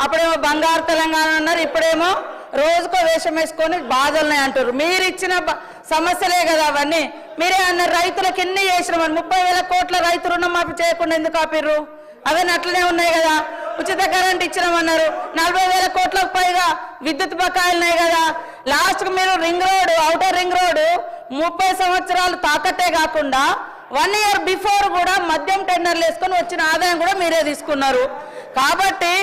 అప్పుడేమో బంగారు తెలంగాణ అన్నారు, ఇప్పుడేమో రోజుకో వేషం వేసుకొని బాధలున్నాయి అంటారు. మీరు ఇచ్చిన సమస్యలే కదా అవన్నీ. మీరే అన్నారు రైతులకు ఎన్ని చేసినామని, 30,000 కోట్ల రైతు రుణమాఫీ చేయకుండా ఎందుకు ఆపిర్రు? అవన్నీ అట్లనే ఉన్నాయి కదా. ఉచిత కరెంట్ ఇచ్చినామన్నారు, 40,000 కోట్లకు పైగా విద్యుత్ బకాయిలు ఉన్నాయి కదా. లాస్ట్కు మీరు ring road, outer ring road 30 సంవత్సరాలు తాకట్టే కాకుండా 1 ఇయర్ బిఫోర్ కూడా మద్యం టెండర్లు వేసుకొని వచ్చిన ఆదాయం కూడా మీరే తీసుకున్నారు. కాబట్టి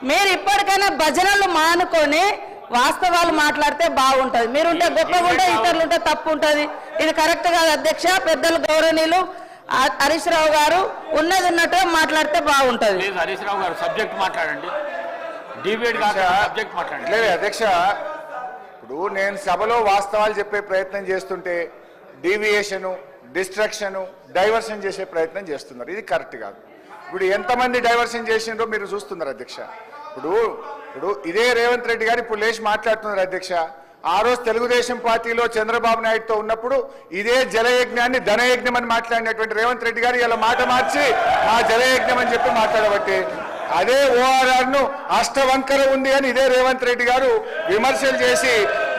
మీరు ఇప్పటికైనా భజనలు మానుకొని వాస్తవాలు మాట్లాడితే బాగుంటుంది. మీరుంటే గొప్పగా ఉంటే, ఇతరులుంటే తప్పు ఉంటుంది. ఇది కరెక్ట్ కాదు అధ్యక్ష. పెద్దలు గౌరవనీయులు హరీష్ రావు గారు ఉన్నది ఉన్నట్టుగా మాట్లాడితే బాగుంటుంది. హరీష్ రావు గారు సబ్జెక్ట్ మాట్లాడండి, డిబేట్ కాదు సబ్జెక్ట్ మాట్లాడండి. లేదు అధ్యక్ష, ఇప్పుడు నేను సభలో వాస్తవాలు చెప్పే ప్రయత్నం చేస్తుంటే డీవియేషను, డిస్ట్రక్షను, డైవర్షన్ చేసే ప్రయత్నం చేస్తున్నారు. ఇది కరెక్ట్ కాదు. ఇప్పుడు ఎంతమంది డైవర్షన్ చేసిండ్రో మీరు చూస్తున్నారు అధ్యక్ష. ఇప్పుడు ఇదే రేవంత్ రెడ్డి గారు ఇప్పుడు లేచి మాట్లాడుతున్నారు అధ్యక్ష. ఆ రోజు తెలుగుదేశం పార్టీలో చంద్రబాబు నాయుడుతో ఉన్నప్పుడు ఇదే జలయజ్ఞాన్ని ధనయజ్ఞం అని మాట్లాడినటువంటి రేవంత్ రెడ్డి గారు ఇలా మాట మార్చి ఆ జలయజ్ఞం అని చెప్పి మాట్లాడబట్టి అదే ఓఆర్ఆర్ ను అష్టవంకర ఉంది అని ఇదే రేవంత్ రెడ్డి గారు విమర్శలు చేసి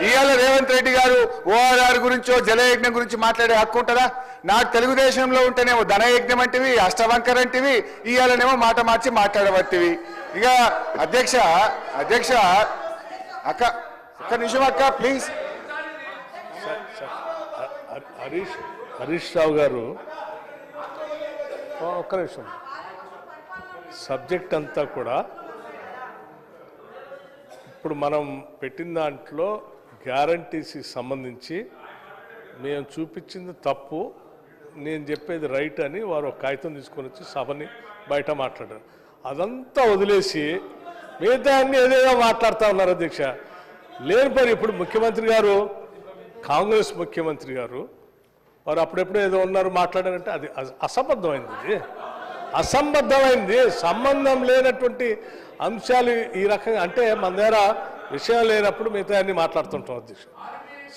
ఇవాళ రేవంత్ రెడ్డి గారు ఓఆర్ఆర్ గురించో జలయజ్ఞం గురించి మాట్లాడే హక్కు ఉంటుందా? నాకు తెలుగుదేశంలో ఉంటేనేమో ధనయజ్ఞం అంటివి, అష్టవంకర అంటివి, ఇవాళనేమో మాట మార్చి మాట్లాడబట్టివి. ఇక అధ్యక్ష ఒక్క నిమిషం అక్క ప్లీజ్. హరీష్ రావు గారు ఒక్క నిమిషం. సబ్జెక్ట్ అంతా కూడా ఇప్పుడు మనం పెట్టిన దాంట్లో గ్యారంటీస్కి సంబంధించి మేము చూపించింది తప్పు, నేను చెప్పేది రైట్ అని వారు ఒక కాగితం తీసుకొని వచ్చి సభని బయట మాట్లాడారు. అదంతా వదిలేసి మిగతా అన్ని ఏదేదో మాట్లాడుతూ ఉన్నారు అధ్యక్ష. లేని పని ఇప్పుడు ముఖ్యమంత్రి గారు, కాంగ్రెస్ ముఖ్యమంత్రి గారు వారు అప్పుడెప్పుడు ఏదో ఉన్నారు మాట్లాడారంటే అది అసంబద్ధమైంది. ఇది అసంబద్ధమైంది, సంబంధం లేనటువంటి అంశాలు ఈ రకంగా అంటే మన దగ్గర విషయం లేనప్పుడు మిగతా అన్ని మాట్లాడుతుంటాం అధ్యక్ష.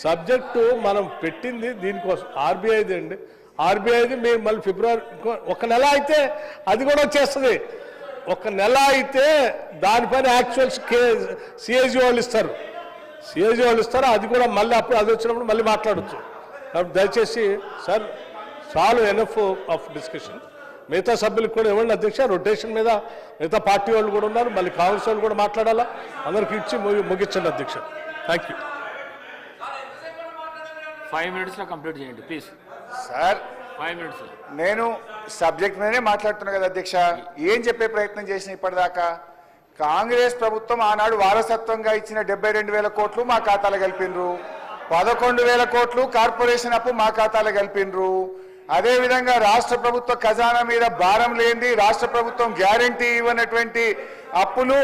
సబ్జెక్టు మనం పెట్టింది దీనికోసం ఆర్బీఐది అండి. ఆర్బీఐది మీరు మళ్ళీ ఫిబ్రవరి 1 నెల అయితే అది కూడా వచ్చేస్తుంది. 1 నెల అయితే దానిపైన యాక్చువల్స్ సిఏజీ వాళ్ళు ఇస్తారు, అది కూడా మళ్ళీ అప్పుడు అది వచ్చినప్పుడు మళ్ళీ మాట్లాడచ్చు. కాబట్టి దయచేసి సార్ చాలు, ఎనఫ్ ఆఫ్ డిస్కషన్. మిగతా సభ్యులకు కూడా ఇవ్వండి అధ్యక్ష. రొటేషన్ మీద మిగతా పార్టీ వాళ్ళు కూడా ఉన్నారు, మళ్ళీ కాంగ్రెస్ వాళ్ళు కూడా మాట్లాడాలా. అందరికి ఇచ్చి ముగించండి అధ్యక్ష. Thank you. 5 minutes కంప్లీట్ చేయండి ప్లీజ్ సార్. 5 minutes. నేను సబ్జెక్ట్ మీదనే మాట్లాడుతున్నా కదా అధ్యక్ష. ఏం చెప్పే ప్రయత్నం చేసిన ఇప్పటిదాకా? కాంగ్రెస్ ప్రభుత్వం ఆనాడు వారసత్వంగా ఇచ్చిన 72,000 కోట్లు మా ఖాతాలో కలిపినరు, 11,000 కోట్లు కార్పొరేషన్ అప్పు మా ఖాతాలో కలిపినరు. అదేవిధంగా రాష్ట్ర ప్రభుత్వ ఖజానా మీద భారం లేనిది, రాష్ట్ర ప్రభుత్వం గ్యారంటీ ఇవ్వనటువంటి అప్పులు